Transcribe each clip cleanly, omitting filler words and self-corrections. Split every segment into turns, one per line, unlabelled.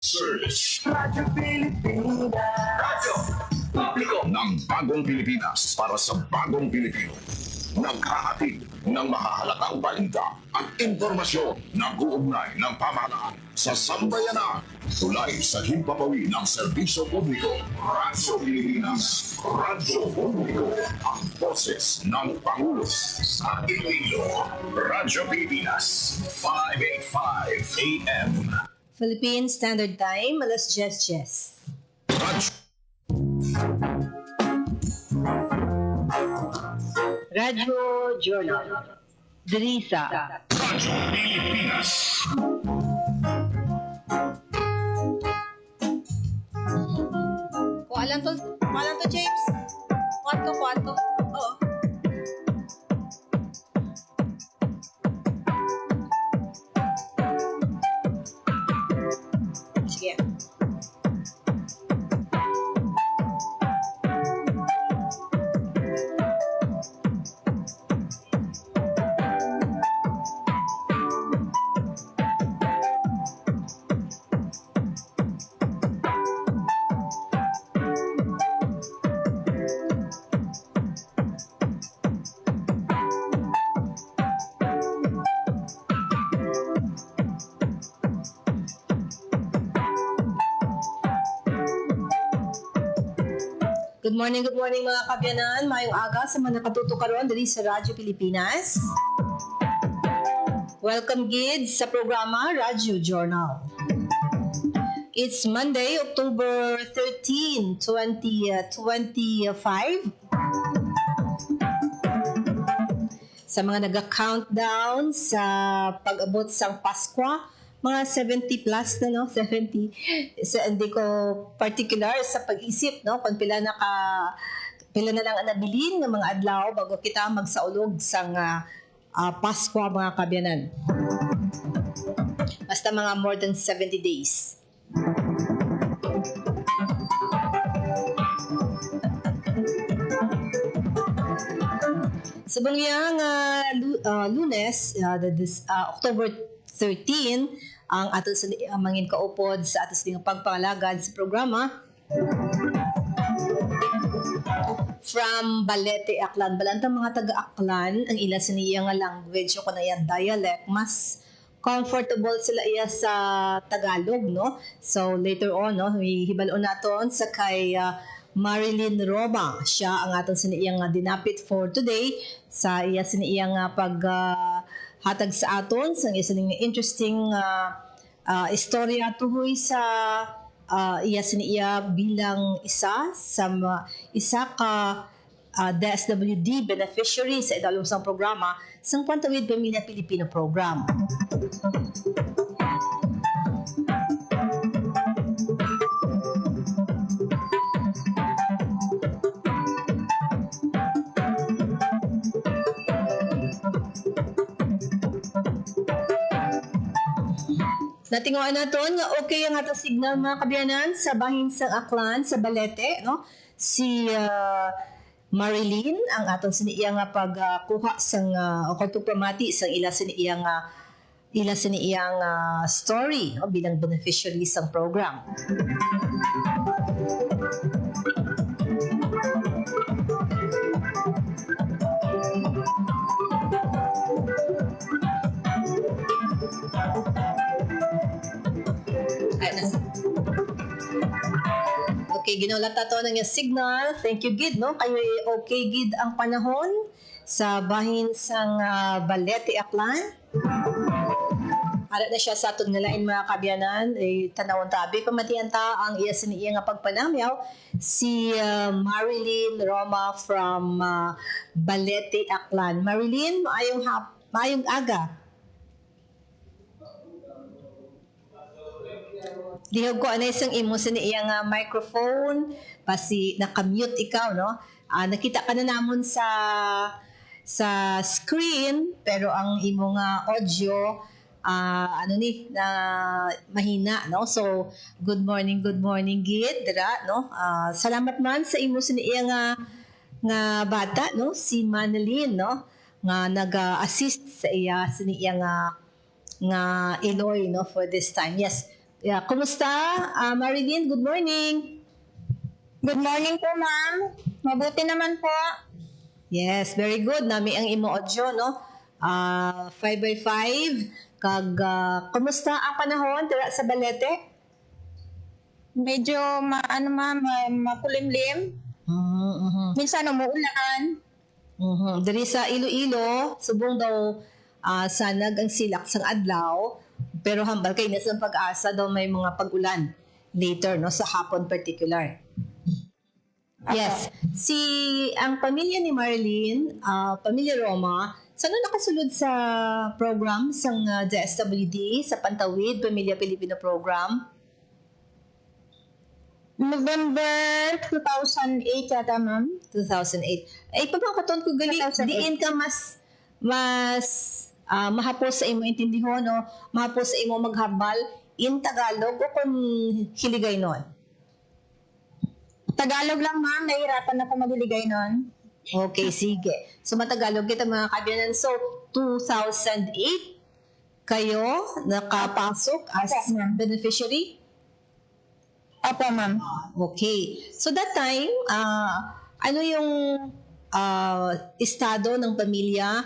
Search Radyo Pilipinas. Radyo Publiko ng Bagong Pilipinas para sa Bagong Pilipino. Naghahatid ng mahahalagang balita at impormasyon na uugnay ng pamahalaan sa sambayanan. Tulay sa himpapawid ng serbisyo publiko. Radyo Pilipinas. Radyo Publiko. Ang boses ng Pangulo sa Iloilo. Radyo Pilipinas. 585 AM.
Philippine Standard Time, alas 10:10. Radio Journal. Drisa.
Radyo Pilipinas.
Kualan to James. Kwanto. Oo. Sige. Good morning mga kabyanan. Mayong aga sa mga nakatuto karon diri sa Radyo Pilipinas. Welcome kids sa programa Radyo Journal. It's Monday, October 13, 2025. Sa mga naga-countdown sa pag-abot sang Pasko, mga 70 plus na, no? 70. Hindi ko particular sa pag-isip, no? Kung pila na lang ang nabilin ng mga adlaw bago kita magsaulog sang Pasko, mga kabyanan. Basta mga more than 70 days. Sa bangyang Lunes, October 13, ang ato sa mangin kaupod sa ato sa pagpangalagad sa programa from Balete, Aklan. Balantang mga taga-Aklan, ang ila sa niya nga language o kanaya dialect, mas comfortable sila iya sa Tagalog, no? So later on, no, hibalo naton sa kay Marilyn Roma. Siya ang aton sa niya nga dinapit for today sa iya sa niya nga pag hatag sa aton sa isang interesting istorya tuhoy sa iya siniya bilang isa ka DSWD beneficiary sa idalom sang programa sang Pantawid Pamilya Pilipino program. Natinguan naton nga okay ang ato signal mga kabyanan sa bahin sang Aklan sa Balete, no? Si Marilyn ang aton siniya nga pagkuha sang o pagpamati sang ila siniyang story, no? Bilang beneficiary sang program. Okay, ginulata to ng signal. Thank you, Gid, no? Kayo okay, Gid, ang panahon sa bahin sang Balete, Aklan. Ara na siya sa atong ngalain mga kabyanan, tanawon tabi pamatian ta ang iya siniya nga pagpanamyaw si Marilyn Roma from Balete, Aklan. Marilyn, maayong aga. Lihog ko anay isang imo sa iyang microphone, pasi naka-mute ikaw, no? Nakita ka na namon sa screen, pero ang imo nga audio na mahina, no? So good morning Gid, dira, no? Salamat man sa imo sa iyang nga bata, no? Si Manalyn, no? Nga nag-assist sa iya sa niya nga Eloy, no, for this time. Yes. Yeah, kumusta? Marilyn, good morning.
Good morning po, ma'am. Mabuti naman po.
Yes, very good. Nami ang imo audio, no? 5x5. Kumusta ang panahon dira sa Balete?
Medyo ma'am, makulimlim. Minsan umuulan.
Diri sa Iloilo, subong daw sanag ang silak sang adlaw, pero hambal kay sa pag-asa daw may mga pag-ulan later, no, sa hapon particular. Yes. Ang pamilya ni Marilyn, pamilya Roma, saan nakasulod sa program sang DSWD sa Pantawid Pamilya Pilipino Program?
November 2008 yata, ma'am.
2008. Ay, pagkakaton ko gali,
2008.
diin ka mas mahapos sa imo intindihon o mahapos sa imo maghabal in Tagalog o kung hiligay nun?
Tagalog lang, ma'am. Nahihirapan ako maghiligay nun.
Okay, sige. So, matagalog kita mga kabiyanan. So, 2008, kayo nakapasok as
Yes, ma'am.
beneficiary?
Opo, ma'am.
Okay. So, that time, ano yung estado ng pamilya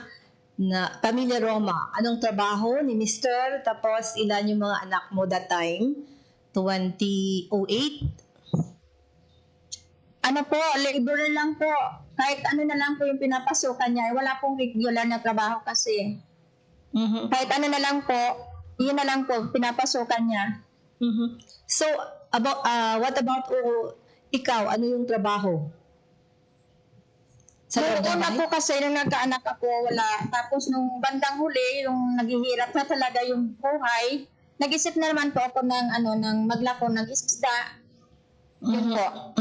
Roma? Anong trabaho ni Mr.? Tapos, ilan yung mga anak mo that time? 2008?
Ano po, laborer lang po. Kahit ano na lang po yung pinapasukan niya. Wala pong regular na trabaho kasi. Kahit ano na lang po, yun na lang po, pinapasukan niya.
So, what about ikaw? Ano yung trabaho? Sa
Nung
loob ng
una
bahay?
po kasi nung nagkaanak ako, wala. Tapos nung bandang huli, yung naghihirap na talaga yung buhay, nag-isip na naman po ako ng maglako ng isda. Yun po.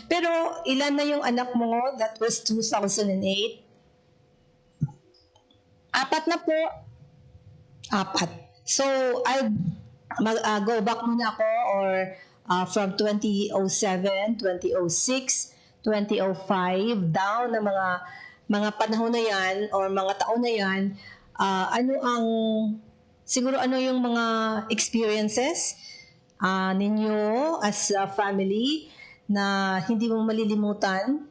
Pero ilan na yung anak mo? That was 2008?
4 na po.
4. So, I'll go back muna ako or from 2007, 2006, 2005 down na mga panahon na yan or mga taon na yan, siguro ano yung mga experiences ninyo as a family na hindi mo malilimutan?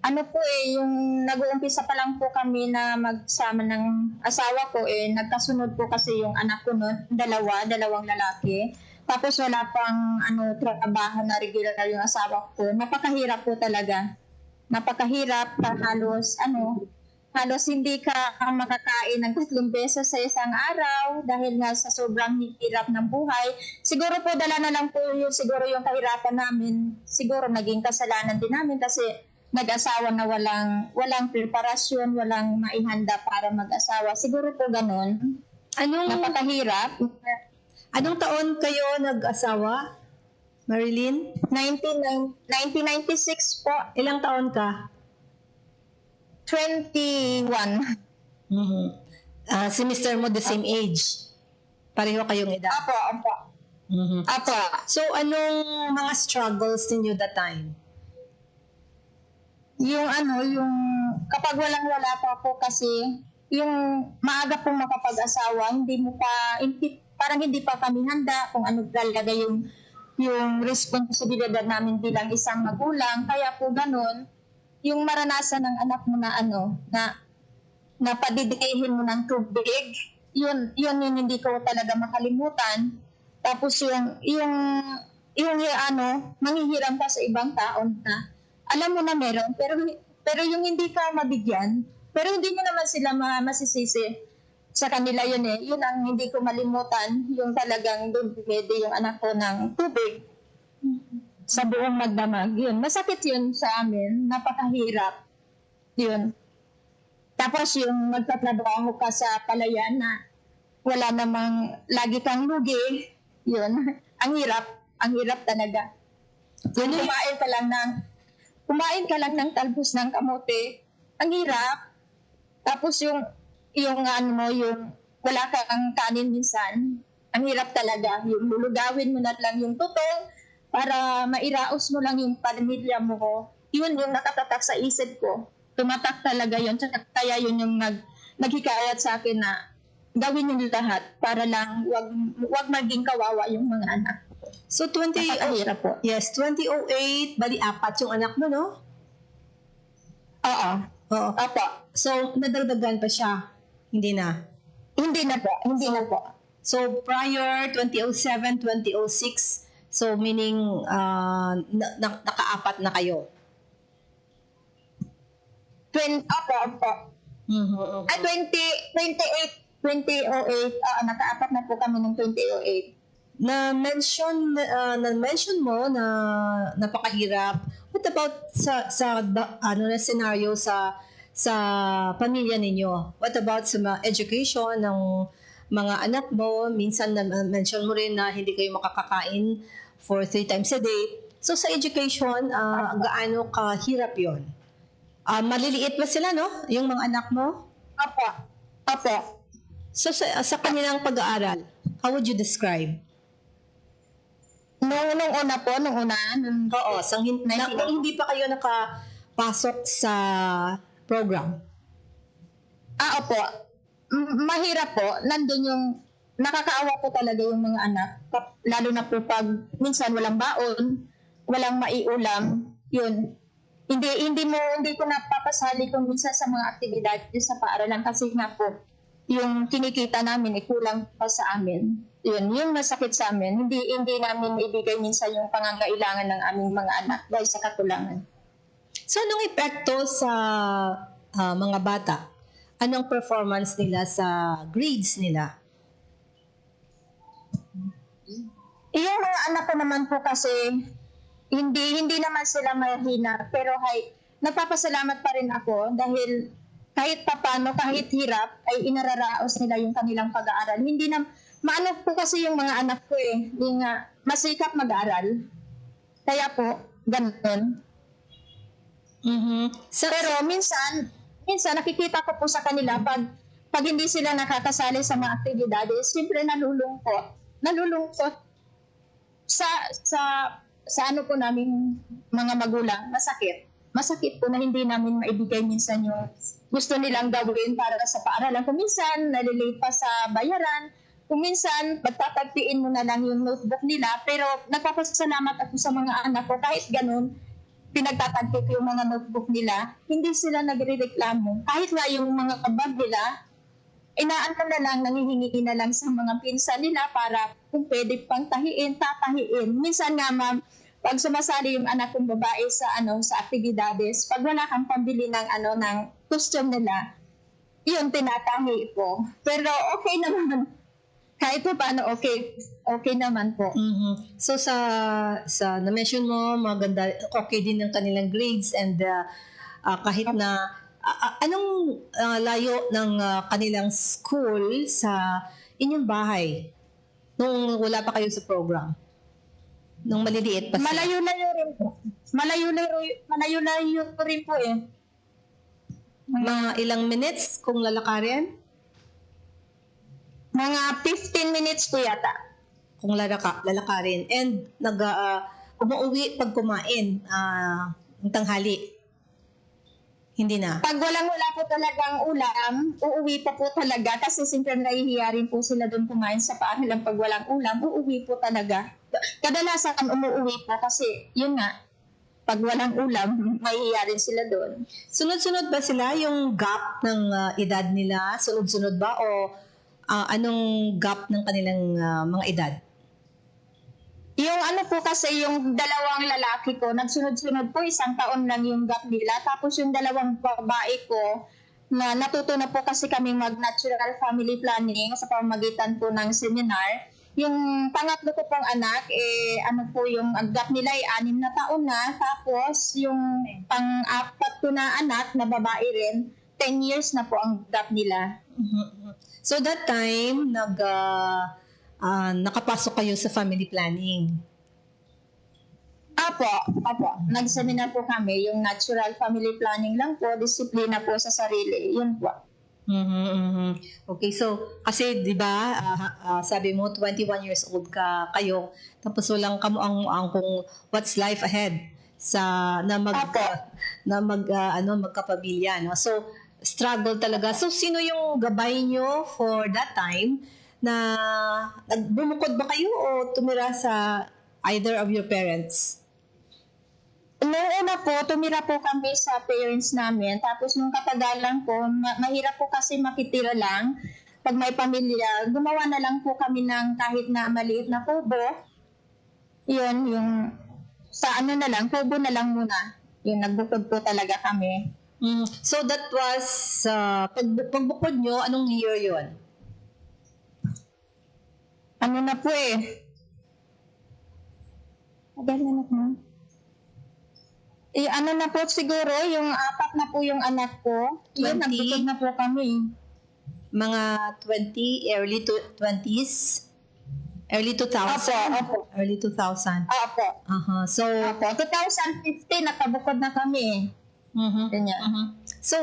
Ano po yung nag-uumpisa pa lang po kami na magsama ng asawa ko nagkasunod po kasi yung anak ko noon, dalawang lalaki. Tapos wala pang trabaho na regular yung asawa ko. Napakahirap po talaga. Napakahirap, halos hindi ka makakain ng 3 beses sa isang araw dahil nga sa sobrang hirap ng buhay. Siguro po dala na lang po siguro yung kahirapan namin. Siguro naging kasalanan din namin kasi nag-asawa na walang preparasyon, walang maihanda para mag-asawa. Siguro po ganun. Napakahirap.
Anong taon kayo nag-asawa, Marilyn?
1996 po,
Ilang taon ka?
21.
Si Mr. mo the same age? Pareho kayong edad?
Apo. Apo.
So, anong mga struggles ninyo that time?
Yung kapag walang-wala pa po kasi, yung maaga pong makapag-asawa, parang hindi pa kami handa kung ano talaga yung responsibilidad namin bilang isang magulang. Kaya po ganun, yung maranasan ng anak mo na padidihin mo ng tubig, yun hindi ko talaga makalimutan. Tapos manghihiram ka sa ibang tao na alam mo na meron, pero yung hindi ka mabigyan, pero hindi mo naman sila masisisi sa kanila yun Yun ang hindi ko malimutan, yung talagang doon pwede yung anak ko ng tubig sa buong magdamag. Yun, masakit yun sa amin, napakahirap. Yun. Tapos yung magtatrabaho ka sa palayan na wala namang lagi kang lugi, yun. Ang hirap talaga. Yun, kumain ka lang ng talbos ng kamote, ang hirap. Tapos yung wala kang kanin minsan, ang hirap talaga. Yung lulugawin mo na lang yung tutong para mairaos mo lang yung pamilya mo. Yun yung nakatatak sa isip ko. Tumatak talaga yun. Kaya yun yung naghikayat sa akin na gawin yung lahat para lang wag maging kawawa yung mga anak.
So 20
Napakahirap po.
yes, 2008, bali apat yung anak mo, no?
Oo.
Oo.
Opo.
So nadagdagan pa siya. Hindi na.
Hindi na po. Hindi na po.
So prior 2007, 2006, so meaning nakaapat na kayo.
Opo.
Mhm.
Ay, 2008, nakaapat na po kami ng 2008.
Na-mention mo na napakahirap. What about sa na scenario sa pamilya ninyo? What about sa education ng mga anak mo? Minsan na-mention mo rin na hindi kayo makakakain for 3 times a day. So sa education, gaano kahirap 'yon? Maliliit ba sila, no? Yung mga anak mo?
Opo.
So sa kanilang pag-aaral, how would you describe?
Nung una,
Oo, hindi pa kayo nakapasok sa program.
Opo. Mahirap po. Nandun yung nakakaawa po talaga yung mga anak. Lalo na po pag minsan walang baon, walang maiulam, yun. Hindi ko napapasali kung minsan sa mga aktibidad sa paaralan kasi nga po yung kinikita namin kulang pa sa amin. Yun, yung masakit sa amin. Hindi namin ibigay minsan yung pangangailangan ng aming mga anak dahil sa kakulangan.
So, anong epekto sa mga bata? Anong performance nila sa grades nila?
Yung mga anak ko naman po kasi hindi naman sila mahina, pero nagpapasalamat pa rin ako dahil kahit papano, kahit hirap, ay inararaos nila yung kanilang pag-aaral. Hindi na, maano po kasi yung mga anak ko yung masikap mag-aaral. Kaya po, ganun.
Mm-hmm.
Pero minsan nakikita ko po sa kanila pag hindi sila nakakasali sa mga aktibidades, siyempre nalulungkot sa ano po namin mga magulang, masakit po na hindi namin maibigay minsan yung gusto nilang gawin para sa paaralan. Kung minsan nalilate pa sa bayaran, kung minsan pagtatagpiin mo na lang yung notebook nila, pero nagpapasalamat ako sa mga anak ko kahit ganun, pinagtatagpit yung mga notebook nila, hindi sila nagrereklamo. Kahit nga yung mga kabag nila, inaano na lang, nangihingi na lang sa mga pinsan nila para kung pwede pang tatahiin. Minsan nga ma'am, pag sumasali yung anak kong babae sa aktibidades, pag wala kang pambili ng costume nila, yun tinatahi po. Pero okay naman. Kahit pa paano okay naman po.
Mm-hmm. So sa na-mention mo, maganda, okay din ng kanilang grades and kahit na anong layo ng kanilang school sa inyong bahay nung wala pa kayo sa program? Nung maliliit pa sila?
Malayo-layo rin po. Malayo-layo rin po
Mga ilang minutes kung lalakarin?
Mga 15 minutes po yata.
Kung lalakarin. And umuwi pag kumain ng tanghali. Hindi na.
Pag wala po talagang ulam, uuwi pa po talaga kasi siyempre nahihiya rin po sila doon kumain sa paaralan pag walang ulam, uuwi po talaga. Kadalasan umuwi po kasi yun nga, pag walang ulam, mahihiya rin sila doon.
Sunod-sunod ba sila yung gap ng edad nila? Sunod-sunod ba o anong gap ng kanilang mga edad?
Yung po kasi, yung dalawang lalaki ko, nagsunod-sunod po, 1 taon lang yung gap nila. Tapos yung dalawang babae ko, na natuto na po kasi kami mag-natural family planning sa pamamagitan po ng seminar. Yung pangatlo ko pong anak, yung gap nila ay 6 na taon na. Tapos yung pang-apat ko na anak, na babae rin, 10 years na po ang gap nila.
Mm-hmm. So that time, nakapasok kayo sa family planning?
Apo. Nag-seminar po kami, yung natural family planning lang po, disiplina po sa sarili, yun po.
Mm-hmm. Okay, so kasi 'di ba, sabi mo 21 years old kayo, tapos walang kamuang-muang kung what's life ahead sa magkapamilya, no? So struggle talaga. So, sino yung gabay nyo for that time na bumukod ba kayo o tumira sa either of your parents?
Noong una po, tumira po kami sa parents namin. Tapos nung katagalan po, mahirap po kasi makitira lang. Pag may pamilya, gumawa na lang po kami ng kahit na maliit na kubo. Yun, yung sa ano na lang, kubo na lang muna. Yung nagbukod po talaga kami.
So, that was, pagbukod nyo, anong year yon?
Ano na po eh. Tagal na po. Ano na po siguro, yung 4 na po yung anak ko. Yun,
20?
nagbukod na po kami.
Mga 20, early 20s? Early 2000?
Opo.
Early 2000.
Opo.
So,
Opo. 2015, nakabukod na kami. Ganyan.
So,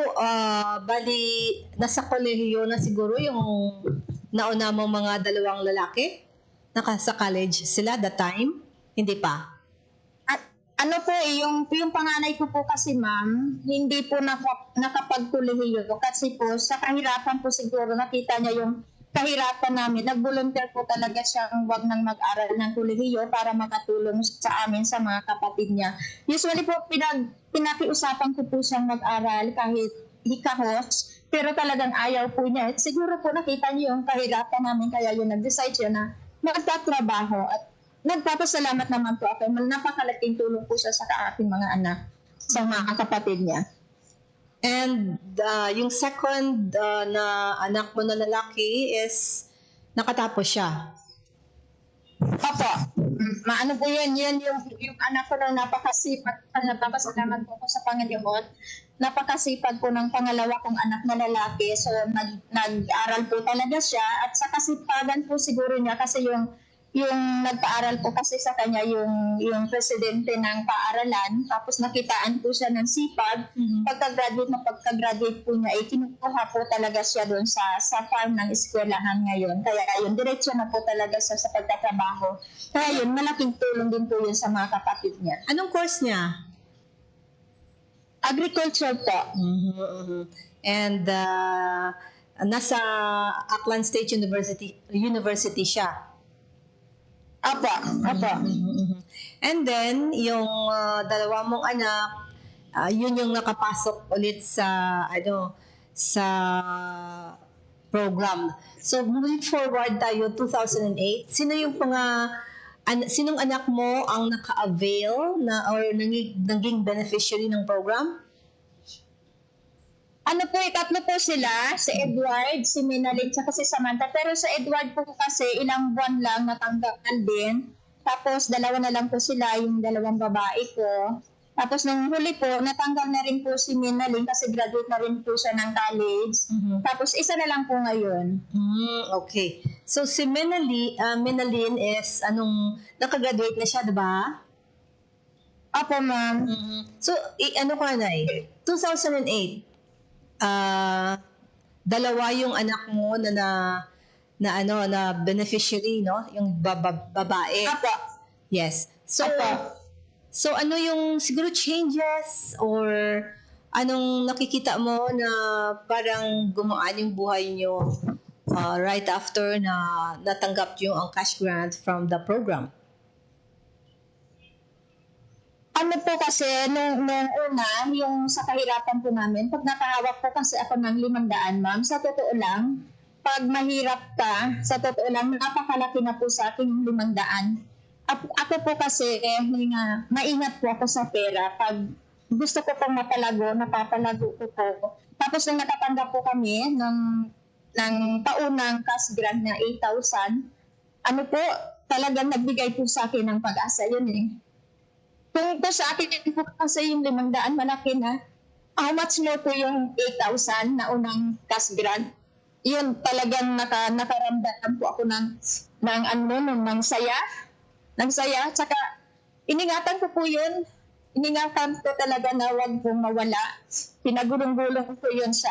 bali, nasa kolehiyo na siguro yung nauna mong mga dalawang lalaki? Sa college sila that time? Hindi pa?
At ano po yung panganay ko po kasi ma'am, hindi po nakapagkolehiyo kasi po sa kahirapan po siguro nakita niya yung kahirapan namin. Nag-volunteer po talaga siyang wag nang mag-aral ng kolehiyo para makatulong sa amin sa mga kapatid niya. Usually po pinakiusapan ko po siyang mag-aral kahit hikahos, pero talagang ayaw po niya. Siguro po nakita niyo yung kahirapan namin kaya yun nag-decide siya na magtatrabaho at nagpapasalamat naman po ako. Napakalaking tulong po siya sa ating mga anak, sa mga kapatid niya.
And yung second na anak mo na lalaki is nakatapos siya?
Opo. Maano po yan yung anak ko na napakasipag. Napapasalamat po ko sa Panginoon. Napakasipag po ng pangalawa kong anak na lalaki. So nag-aral po talaga siya at sa kasipagan po siguro niya kasi yung nagpaaral po kasi sa kanya yung presidente ng paaralan, tapos nakitaan po siya ng sipag. Pagka-graduate po niya, kinukuha po talaga siya doon sa farm ng eskwelahan ngayon. Kaya yun, diretso na po talaga siya sa pagtatrabaho. Kaya yun, malaking tulong din po yun sa mga kapatid niya.
Anong course niya?
Agriculture po.
And nasa Aklan State University siya?
Apo.
And then, yung dalawa mong anak, yun yung nakapasok ulit sa program. So, moving forward tayo, 2008, sinong anak mo ang naka-avail or naging beneficiary ng program?
Ano po, 3 po sila, si Edward, si Minalyn, tsaka si Samantha. Pero sa Edward po kasi ilang buwan lang natanggalan din. Tapos 2 na lang po sila, yung 2 babae ko. Tapos nung huli po, natanggal na rin po si Minalyn kasi graduate na rin po siya ng college. Tapos 1 na lang po ngayon.
Okay. So si Minalyn is nakagraduate na siya, diba?
Opo, ma'am.
So, ano ka na 2008, 2 yung anak mo na beneficiary, no? Yung babae.
Opo.
Yes. So,
Opo.
so ano yung siguro changes or anong nakikita mo na parang gumaan yung buhay nyo right after na natanggap yung ang cash grant from the program?
Ano po kasi, nung una, yung sa kahirapan po namin, pag nakahawak po kasi ako ng 500, ma'am, sa totoo lang, pag mahirap ka, sa totoo lang, napakalaki na po sa akin yung 500. Ako po kasi, maingat po ako sa pera. Pag gusto ko pong napapalago ko po. Tapos nung nakatanggap po kami ng paunang cash grant na 8,000, ano po, talagang nagbigay po sa akin ng pag-asa yun eh. Kung po sa akin po kasi yung 500, malaki na. How much more po yung 8,000 na unang cash grant? Yun, talagang nakaramdam po ako ng saya. Ng saya. Tsaka, iningatan ko po yun. Iningatan ko talaga na wag pong mawala. Pinagulong-gulong ko yun sa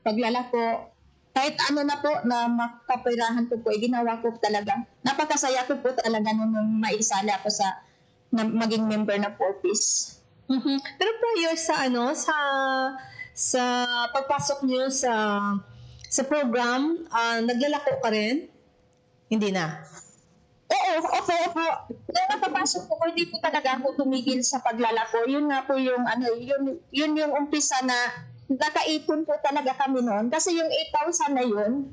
paglalako. Kahit na po na makapirahan ko po, ginawa ko talaga. Napakasaya ko po talaga nung maisala ako na maging member ng Porpis.
Pero prior sa sa pagpasok niyo sa program, naglalako ka rin? Hindi na.
Oo, opo. Nung napapasok ko, hindi po talaga ako tumigil sa paglalako. Yun nga po yung yun yung umpisa na nakaipon po talaga kami noon. Kasi yung 8,000 na yun,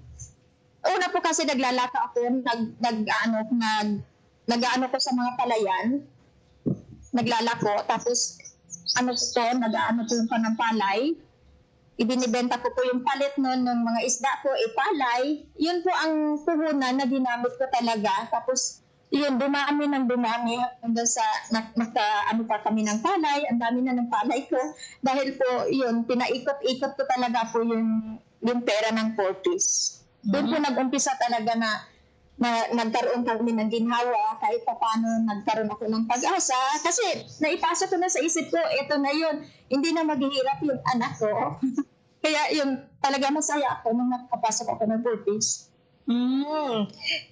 una po kasi naglalaka ako, nag-ano ko sa mga palayan, naglalako, tapos nag-ano po yung panampalay, ibinibenta ko po yung palit noon ng mga isda ko, palay. Yun po ang puhunan na ginamit ko talaga. Tapos, yun, dumami hanggang sa, pa kami ng palay, ang dami na ng palay ko. Dahil po, yun, pinaikot-ikot ko talaga po yung pera ng 40s. Doon po nag-umpisa talaga na nagkaroon kami ng ginhawa, kahit pa paano nagkaroon ako ng pag-asa. Kasi naipasok ko na sa isip ko, eto na yun, hindi na maghihirap yung anak ko. Kaya yun, talaga masaya ako nung nakapasok ako ng purpose.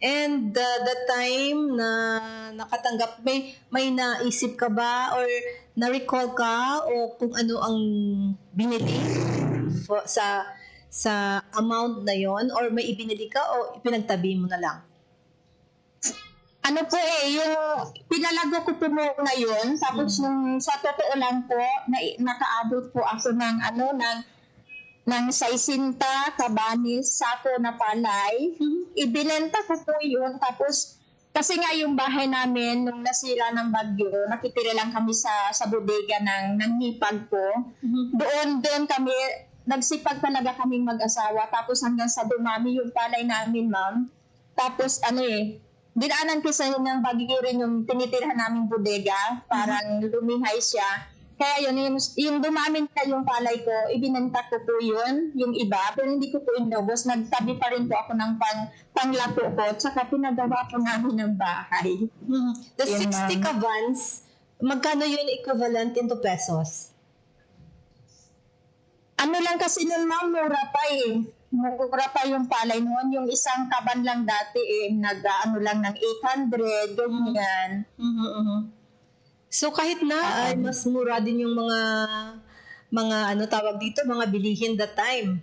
And the time na nakatanggap, may naisip ka ba or na-recall ka o kung ano ang binili sa amount na yon, or may ibinili ka o ipinagtabi mo na lang?
Ano po yung pinalago ko po muna yun, tapos nung sa totoo lang po, nakaabot po ako ng 60 kabanis, sako na palay. Ibinenta ko po yun, tapos kasi nga yung bahay namin nung nasira ng bagyo, nakitira lang kami sa bodega ng hipag ko. Doon kami, nagsipag talaga kaming mag-asawa, tapos hanggang sa dumami yung palay namin, ma'am. Tapos dinaanan ko sa ng bagyo rin yung tinitirhan naming bodega, parang lumihay siya. Kaya yung dumami na yung palay ko, ibinenta ko po yun, yung iba, pero hindi ko po inubos. Nagtabi pa rin po ako ng panglako ko, tsaka pinagawa po namin ng bahay.
The
Yun,
60 kabans, magkano yun equivalent into pesos?
Ano lang kasi nun, ma'am, mura pa Mura pa yung palay noon. Yung isang kaban lang dati nag-ano lang ng 800, ganyan.
So kahit na ay mas mura din yung mga tawag dito, mga bilihin that time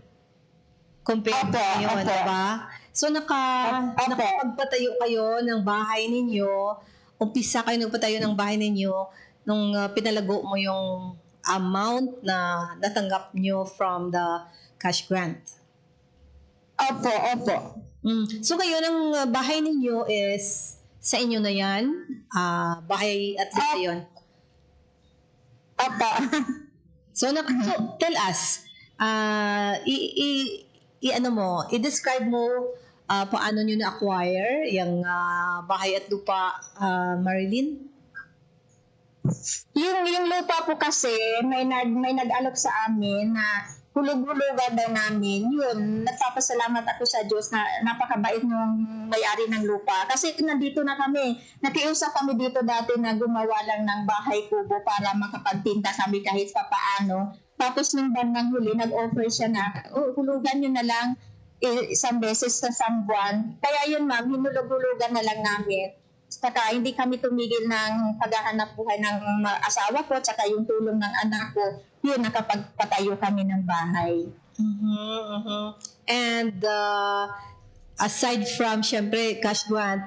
compared to ngayon, diba? So nakapagpatayo kayo ng bahay ninyo, umpisa kayo nagpatayo ng bahay ninyo nung pinalago mo yung amount na natanggap nyo from the cash grant.
Opo.
So ngayon ang bahay ninyo is sa inyo na yan? Bahay at least yun?
Opo.
So tell us, i-describe mo paano nyo na-acquire yung bahay at lupa, Marilyn?
Yung lupa po kasi, may nag-alok sa amin na hulog-hulugan daw namin. Yun, nagpapasalamat ako sa Diyos na napakabait ng may-ari ng lupa. Kasi nandito na kami. Nakiusap kami dito dati na gumawa lang ng bahay kubo para makapagtinda kami kahit pa paano. Tapos nung bandang huli, nag-offer siya na, hulugan nyo na lang isang beses sa isang buwan. Kaya yun, ma'am, hinulog-hulugan na lang namin. Saka hindi kami tumigil ng paghahanap buhay ng asawa ko, saka yung tulong ng anak ko, yun, nakapagpatayo kami ng bahay.
And aside from, syempre, cash grant,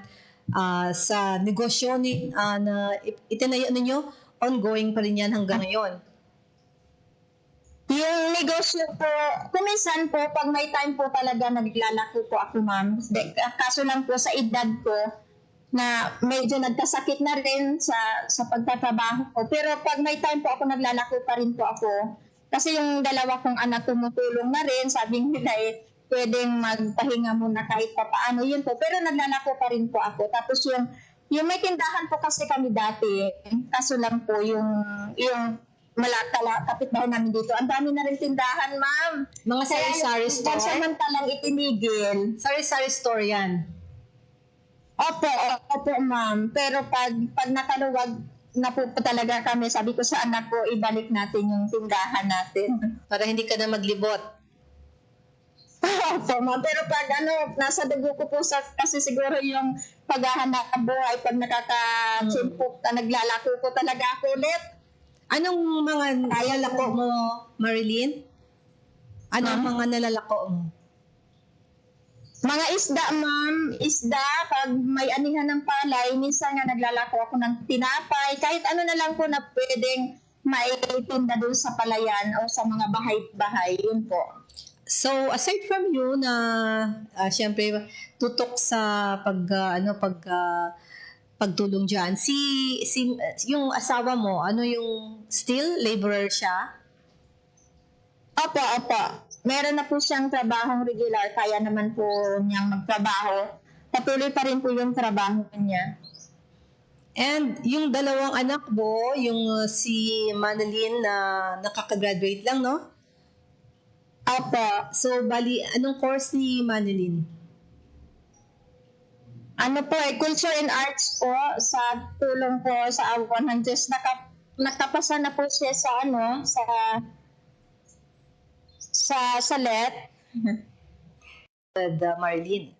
sa negosyo na itinayo ninyo, ongoing pa rin yan hanggang ngayon?
Yung negosyo po, kuminsan po, pag may time po talaga naglalako po ako, ma'am. Kaso lang po sa edad ko, na medyo nagkasakit na rin sa pagtatrabaho ko. Pero pag may time po ako, naglalako pa rin po ako. Kasi yung dalawa kong anak tumutulong na rin, sabi nila pwedeng magpahinga muna kahit pa paano. Yun po. Pero naglalako pa rin po ako. Tapos yung may tindahan po kasi kami dati, kaso lang po yung kapitbahay namin dito, ang dami na rin tindahan, ma'am.
Mga sari-sari store?
Pansamantalang itinigil.
Sari-sari store yan?
Opo, ma'am. Pero pag nakaluwag na po talaga kami, sabi ko sa anak ko, ibalik natin yung tindahan natin.
Para hindi ka na maglibot.
Opo, ma'am. Pero pag nasa dugo ko po kasi siguro yung paghahanap buhay, pag nakaka-chimpok, naglalako ko talaga ako ulit.
Anong mga nilalako mo, Marilyn? Ano ang mga nalalako mo?
Mga isda, ma'am. Isda, pag may anihan ng palay, minsan nga naglalako ako ng tinapay. Kahit ano na lang po na pwedeng maitinda doon sa palayan o sa mga bahay-bahay. Yun po.
So, aside from you na syempre tutok sa pagtulong diyan, yung asawa mo, ano yung still laborer siya?
Opo, opo. Meron na po siyang trabahong regular. Kaya naman po niyang magtrabaho. Patuloy pa rin po yung trabaho niya.
And yung dalawang anak mo, yung si Manalyn na nakaka-graduate lang, no?
Opo.
So, bali, anong course ni Manalyn?
Ano po Culture and Arts po. Sa tulong po sa awan ng Diyos. Nakapasa na po siya sa SALET.
With Marilyn.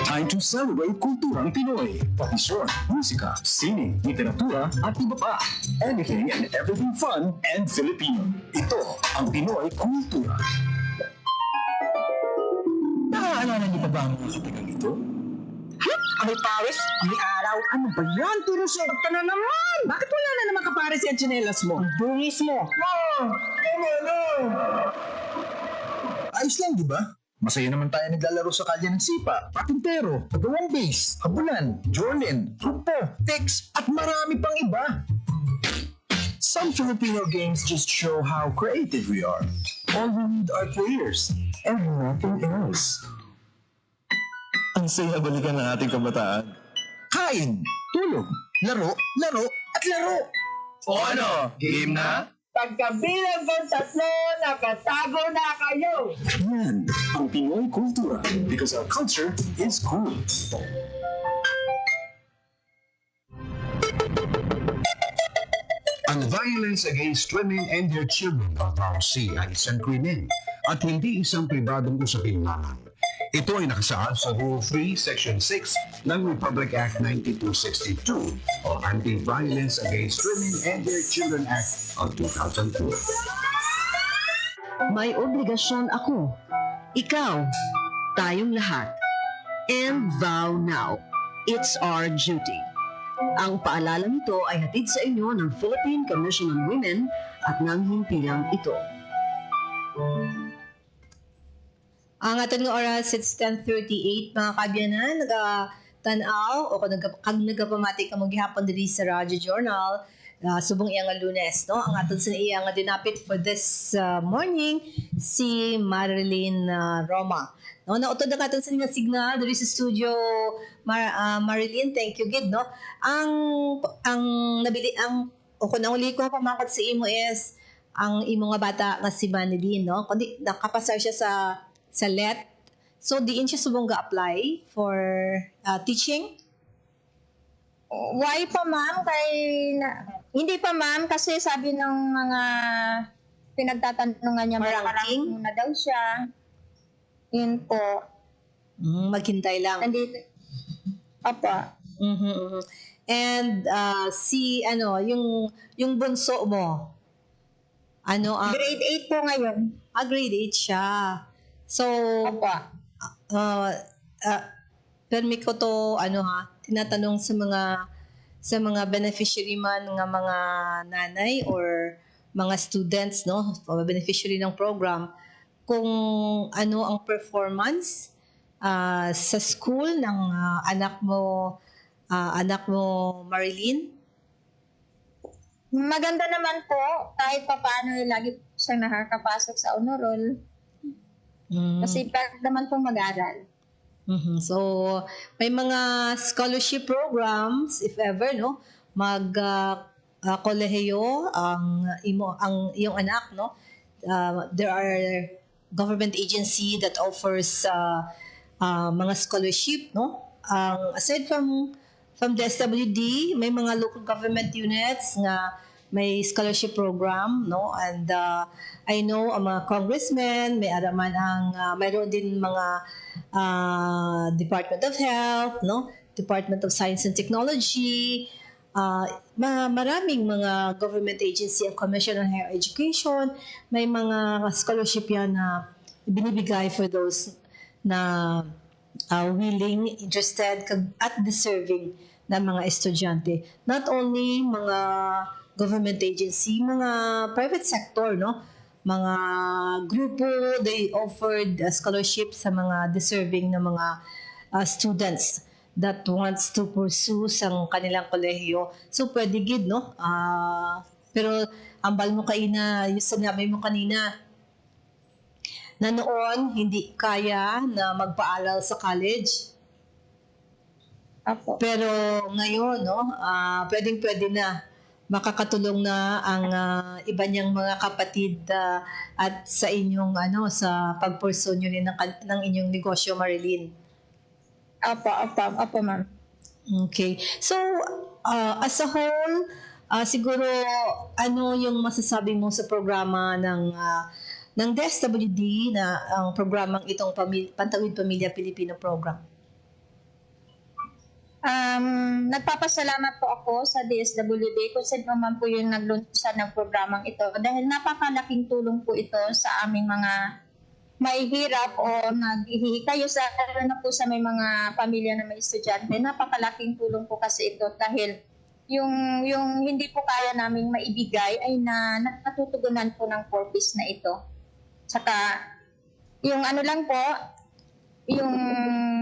Time to celebrate kulturang Pinoy. Tradisyon, musika, sining, literatura, at iba pa. Anything and everything fun and Filipino. Ito ang Pinoy Kultura. Naaalala niyo pa ba ang mga katagang ito?
Ay, Paris, may araw. Ano ba yan? Pero sir, ka na naman. Bakit wala na naman kapares yung tsinelas mo? Ang dungis mo.
Tama na! Ayos lang, di ba? Masaya naman tayo naglalaro sa kalye ng sipa, patintero, pagawang base, habulan, jorlin, trupo, text, at marami pang iba. Some Filipino games just show how creative we are. All we need are players, and nothing else. Ang saya balikan ng ating kabataan. Kain, tulog, laro, laro, at laro. O ano, game na?
Pagkabilang ng 3, nakatago na kayo.
Yan ang Pinoy Kultura because our culture is cool.
Ang violence against women and their children o VAUC ay isang krimen at hindi isang pribadong usapin lamang. Ito ay nakasaad sa Rule 3, Section 6 ng Republic Act 9262 o Anti-Violence Against Women and Their Children Act of 2002.
May obligasyon ako, ikaw, tayong lahat. And vow now, it's our duty. Ang paalala nito ay hatid sa inyo ng Philippine Commission on Women at ng himpilang ito.
Ang aton nga oras, it's 10:38, mga kabyanan, nag-tanaw o kag nagapamati ka mo gihapon diri sa Radyo Journal, subong iya nga Lunes, no? Ang aton sa iya nga dinapit for this morning, si Marilyn Roma. No, nautod na aton sa nga signal diri sa studio, Marilyn, thank you gid, no? Ang nabili o kun ang uli ko pamakot sa imo is ang imo nga bata nga si Manalyn, no? Kundi nakapasar siya sa LET. So, diin siya subong ga-apply for teaching?
Why pa, ma'am? Hindi pa, ma'am, kasi sabi ng mga pinagtatanungan niya,
Ranking?
muna daw siya. Yun po.
Maghintay lang.
Nandito. Apa.
Mhm. And yung bunso mo,
Grade 8 po ngayon.
grade 8 siya. So,
Apa.
permit ko to, tinatanong sa mga beneficiary man ng mga nanay or mga students, no, beneficiary ng program, kung ano ang performance sa school ng anak mo Marilyn.
Maganda naman po. Kahit pa paano lagi siyang nakakapasok sa honor roll. Kasi pag naman pong mag-aral.
So, may mga scholarship programs, if ever, no, kolehiyo ang iyong anak, no. There are government agency that offers mga scholarship, no. Aside from the SWD, may mga local government units nga may scholarship program, no, and I know ang mga congressmen may araman mayroon din mga Department of Health, no, Department of Science and Technology, maraming mga government agency ang Commission on Higher Education, may mga scholarship yan na binibigay for those na willing, interested, at deserving na mga estudyante. Not only mga government agency, mga private sector, no? Mga grupo, they offered scholarship sa mga deserving na mga students that wants to pursue sa kanilang kolehiyo. So, pwede gid, no? Pero, ambal mo kaina, yung sinabi mo kanina, na noon, hindi kaya na magpaaral sa college.
Apo.
Pero ngayon, no, pwedeng-pwede na makakatulong na ang iba niyang mga kapatid at sa inyong sa pagpursue niyo rin ng inyong negosyo, Marilyn.
Apo, ma'am.
Okay. So, as a whole, siguro ano yung masasabi mo sa programa ng DSWD na ang programang itong Pantawid Pamilya Pilipino program?
Nagpapasalamat po ako sa DSWD kung sino man po yung naglunsad ng programang ito dahil napakalaking tulong po ito sa aming mga mahihirap o naghihikayo sa na po sa may mga pamilya na may estudyante. Napakalaking tulong po kasi ito dahil yung hindi po kaya naming maibigay ay natutugunan po ng purpose na ito. Saka yung lang po, yung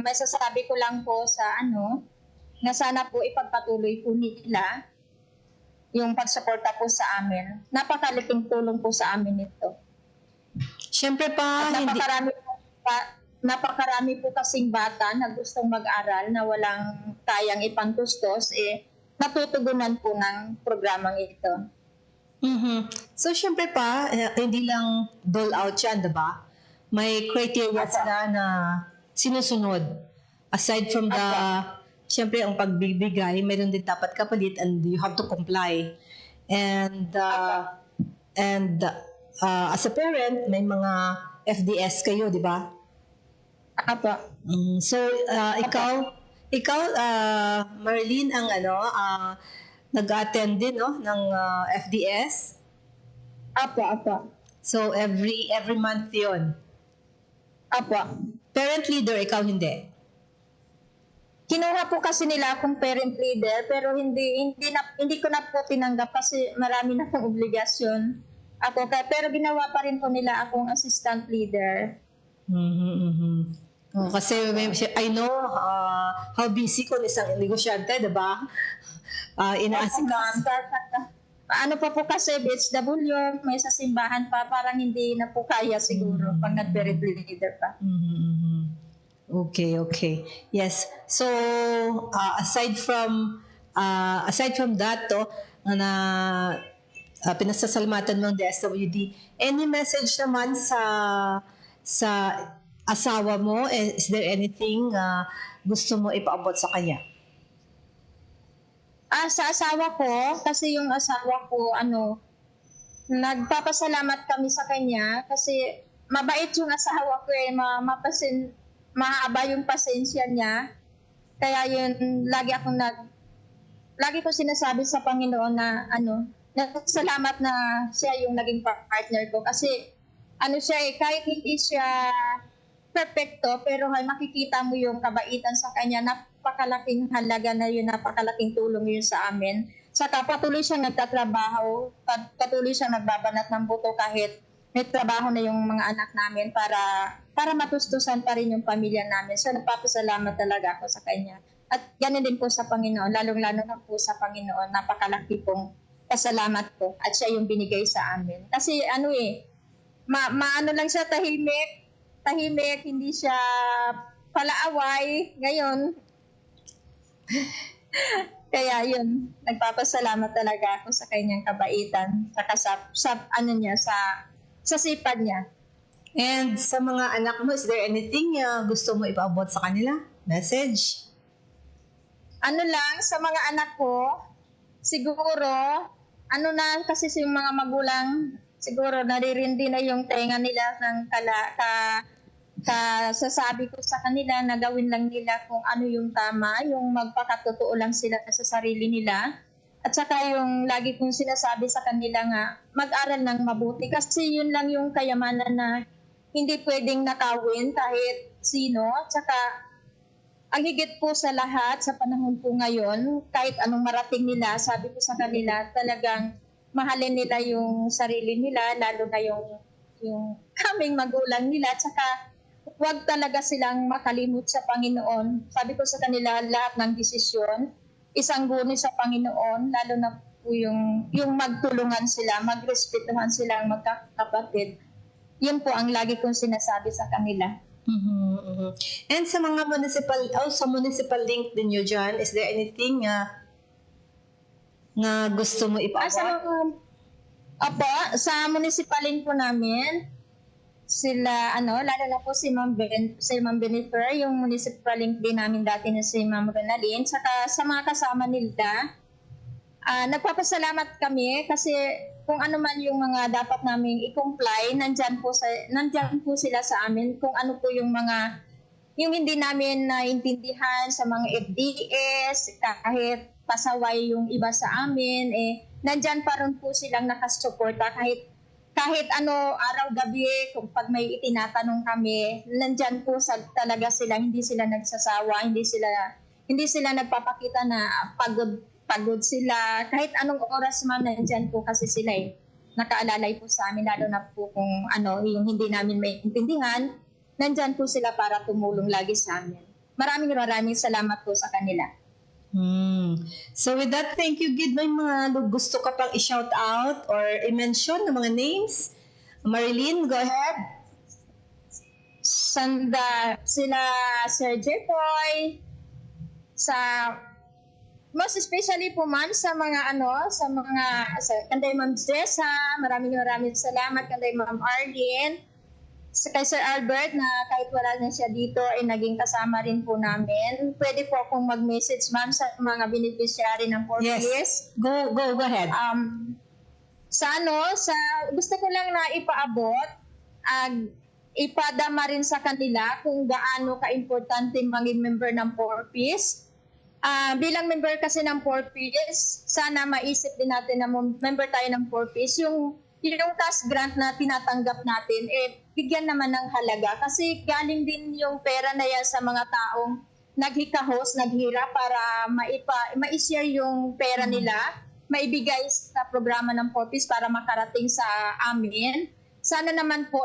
masasabi ko lang po sa na sana po ipagpatuloy po nila yung pagsuporta po sa amin. Napakalaking tulong po sa amin ito.
Siyempre pa,
At napakarami po kasing bata na gustong mag-aral na walang kayang ipantustos, natutugunan po ng programang ito.
Mm-hmm. So, syempre pa, hindi lang dole out yan, diba? May criteria sila na sinusunod. Aside from syempre, ang pagbibigay, mayroon din dapat kapalit and you have to comply. And as a parent, may mga FDS kayo, di ba?
Apo.
So, ikaw, Marlene, ang nag-attend din, no, ng FDS?
Apo.
So, every month yon.
Apo.
Parent leader, ikaw hindi?
Kinuha po kasi nila akong parent leader pero hindi ko na po tinanggap kasi marami na akong obligasyon. Pero ginawa pa rin po nila akong assistant leader.
Kasi I know how busy ko isang negosyante, diba? Inaasikaso.
Ano pa po kasi BHW, may sa simbahan pa, parang hindi na po kaya siguro pag nag-parent leader pa.
Okay. Yes. So, aside from that, pinasasalamatan ng DSWD, any message naman sa asawa mo? Is there anything gusto mo ipaabot sa kanya?
Sa asawa ko, kasi yung asawa ko, nagpapasalamat kami sa kanya kasi mabait yung asawa ko mahaba yung pasensya niya. Kaya yun, lagi ko sinasabi sa Panginoon na salamat na siya yung naging partner ko kasi siya kahit hindi siya perfecto pero makikita mo yung kabaitan sa kanya, napakalaking halaga na yun, napakalaking tulong yun sa amin. Saka patuloy siyang nagtatrabaho, patuloy siyang nagbabanat ng buto kahit may trabaho na yung mga anak namin para matustusan pa rin yung pamilya namin. So nagpapasalamat talaga ako sa kanya. At ganun din po sa Panginoon, lalong-lalo na po sa Panginoon, napakalaki pong pasalamat ko at siya yung binigay sa amin. Kasi lang siya tahimik, hindi siya palaaway. Ngayon, kaya yun, nagpapasalamat talaga ako sa kanyang kabaitan, saka sa sipag niya.
And sa mga anak mo, is there anything gusto mo ipaabot sa kanila? Message?
Sa mga anak ko, siguro, kasi yung mga magulang, siguro naririndi na yung tenga nila ng sasabi ko sa kanila na gawin lang nila kung ano yung tama, yung magpakatotoo lang sila sa sarili nila. At saka yung lagi kong sinasabi sa kanila nga, mag-aral ng mabuti. Kasi yun lang yung kayamanan na hindi pwedeng nakawin kahit sino. At saka, ang higit po sa lahat, sa panahon po ngayon, kahit anong marating nila, sabi ko sa kanila, talagang mahalin nila yung sarili nila, lalo na yung kaming magulang nila. At saka, huwag talaga silang makalimot sa Panginoon. Sabi ko sa kanila, lahat ng desisyon, isang guni sa Panginoon, lalo na po yung magtulungan sila, magrespetuhan silang magkakapatid. Yun po ang lagi kong sinasabi sa kanila.
And sa mga sa municipal link din nyo dyan, is there anything na gusto mo ipaabot?
Sa municipal link po namin, sila, lalo na po si Ma'am Benifer, yung municipal link din namin dati na si Ma'am Renalyn, saka sa mga kasama nila, nagpapasalamat kami kasi kung ano man yung mga dapat naming i-comply, nandyan po sila sa amin, kung ano po yung hindi namin naintindihan sa mga FDS, kahit pasaway yung iba sa amin, nandyan pa rin po silang nakasuporta kahit araw-gabi, kung pag may itinatanong kami, nandyan po talaga sila, hindi sila nagsasawa, hindi sila nagpapakita na pagod sila. Kahit anong oras man, nandyan po kasi sila nakaalalay po sa amin, lalo na po kung yung hindi namin may intindihan, nandyan po sila para tumulong lagi sa amin. Maraming salamat po sa kanila.
So with that, thank you, Gid. May mga gusto ka pang i-shout out or i-mention ng mga names? Marilyn, go ahead.
Sila Sir Jepoy, most especially po ma'am sa kanday Ma'am Jessa, maraming salamat kanday Ma'am Arlene, kay Sir Albert na kahit wala na siya dito ay naging kasama rin po namin. Pwede po akong mag-message ma'am sa mga beneficiary ng Porpis.
Yes, go ahead.
Gusto ko lang na ipaabot, ipadama rin sa kanila kung gaano ka-importante maging member ng Porpis. Bilang member kasi ng Porpis, sana maisip din natin na member tayo ng Porpis. Yung cash grant na tinatanggap natin, bigyan naman ng halaga. Kasi galing din yung pera na yan sa mga taong naghirap para ma-share yung pera nila, maibigay sa programa ng Porpis para makarating sa amin. Sana naman po,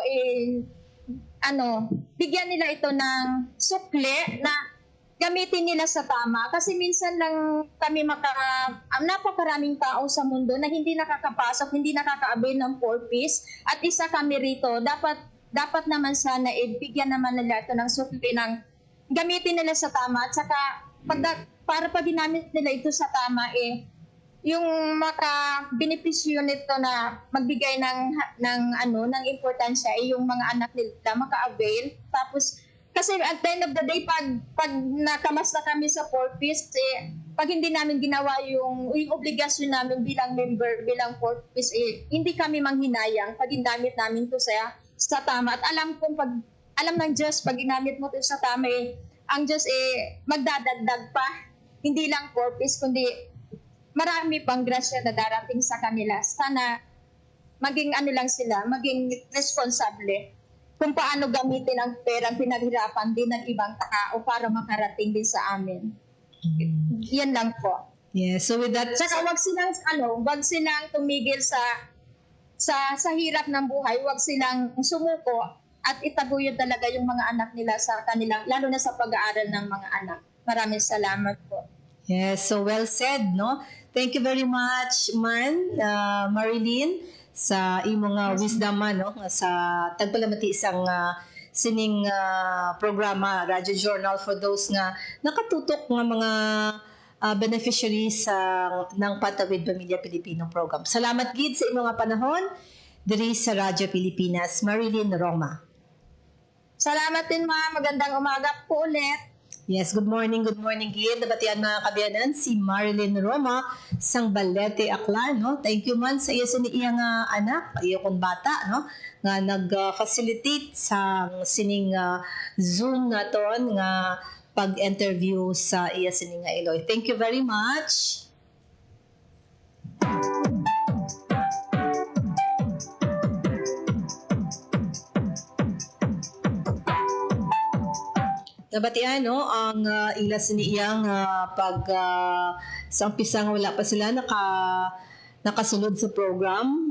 bigyan nila ito ng sukle na gamitin nila sa tama. Kasi minsan lang kami napakaraming tao sa mundo na hindi nakakapasok, hindi nakaka-avail ng Porpis, at isa kami rito. Dapat naman sana bigyan naman nila ito ng sukli ng gamitin nila sa tama. At saka para pag ginamit nila ito sa tama, yung maka-benepisyo nito na magbigay ng importansya, yung mga anak nila maka-avail. Tapos kasi at the end of the day, pag nakamas na kami sa Porpis, pag hindi namin ginawa yung obligasyon namin bilang member, bilang Porpis, hindi kami manghinayang pag ginamit namin ito sa tama. At alam ng Diyos, pag ginamit mo ito sa tama, ang Diyos magdadagdag pa. Hindi lang Porpis, kundi marami pang grasya na darating sa kanila. Sana maging maging responsable kung paano gamitin ang perang pinaghirapan din ng ibang tao para makarating din sa amin. Yan lang po.
Yeah, so with that,
saka wag silang tumigil sa hirap ng buhay, wag silang sumuko at itaguyod talaga yung mga anak nila sa kanilang, lalo na sa pag-aaral ng mga anak. Maraming salamat po.
yes, so well said, no? Thank you very much, Marilyn, sa imong wisdom no, sa tagpalamati isang sining programa, Radio Journal, for those nga nakatutok nga mga beneficiaries ng Patawid Pamilya Pilipino program. Salamat gid sa imong panahon diri sa Radyo Pilipinas. Marilyn Roma.
Salamat din ma'am, magandang umaga po ulit.
Yes, good morning gid. Nabatian mga kabiyanan si Marilyn Roma sang Balete Aklan, no? Thank you man sa iya iyang anak, iyo kong bata, no? Nga nag-facilitate sa sining Zoom naton nga pag-interview sa iya sining Eloy. Thank you very much. Nabatian, no, ang ilas niiyang pag sa umpisa nga wala pa sila nakasunod sa program.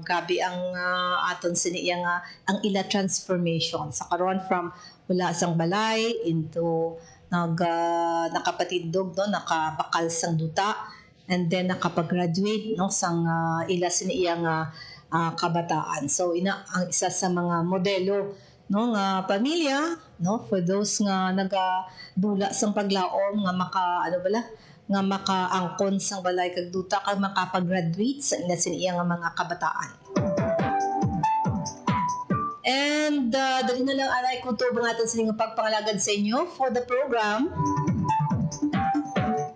Grabe ang aton siniyang ang ila transformation sa karon from wala sang balay into nakapatindog, no, nakabakal sang duta, and then nakapag-graduate, no, sang ila siniyang kabataan. So ang isa sa mga modelo, no, nga pamilya, no, for those nga nagadula sang paglaom nga nga makaangkon sang balay kag duta kag makapag-graduate sa inasin nga mga kabataan. And dali na lang alay ko to bangaton sa inyong pagpangalagad sa inyo for the program.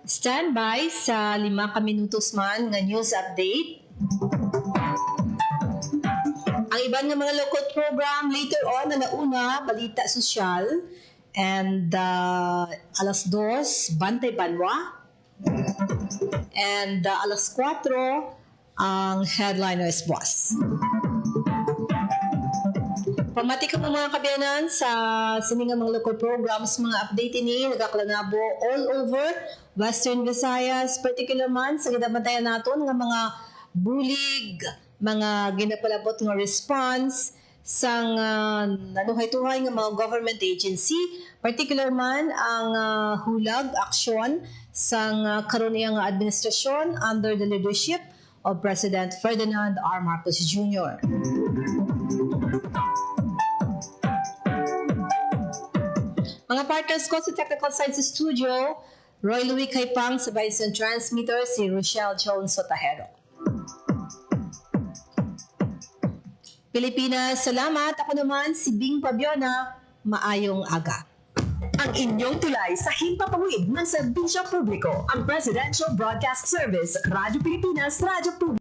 Stand by sa 5 ka minutos man nga news update. Ang iban nga mga local program later on na nauna, balita sosyal, and alas 2, Bantay Banwa, and alas 4, ang Headliners Boss. Pamati ka mga kabiyanan sa siningang mga local programs, mga update ini, nagaklanabo all over Western Visayas, particular man sa ginabantayan natin nga mga bulig, mga ginapalabot nga response sang nanuhay-tuhay nga mga government agency, particular man ang hulag aksyon sang karuniyang administrasyon under the leadership of President Ferdinand R. Marcos Jr. Mga partners ko sa Technical Side sa Studio, Roy Louis Caipang sa Vice Transmitter, si Rochelle Jones Sotahero. Pilipinas, salamat. Ako naman si Bing Pabiona. Maayong aga.
Ang inyong tulay sa himpapawid ng serbisyo publiko, ang Presidential Broadcast Service, Radyo Pilipinas, Radyo Publiko.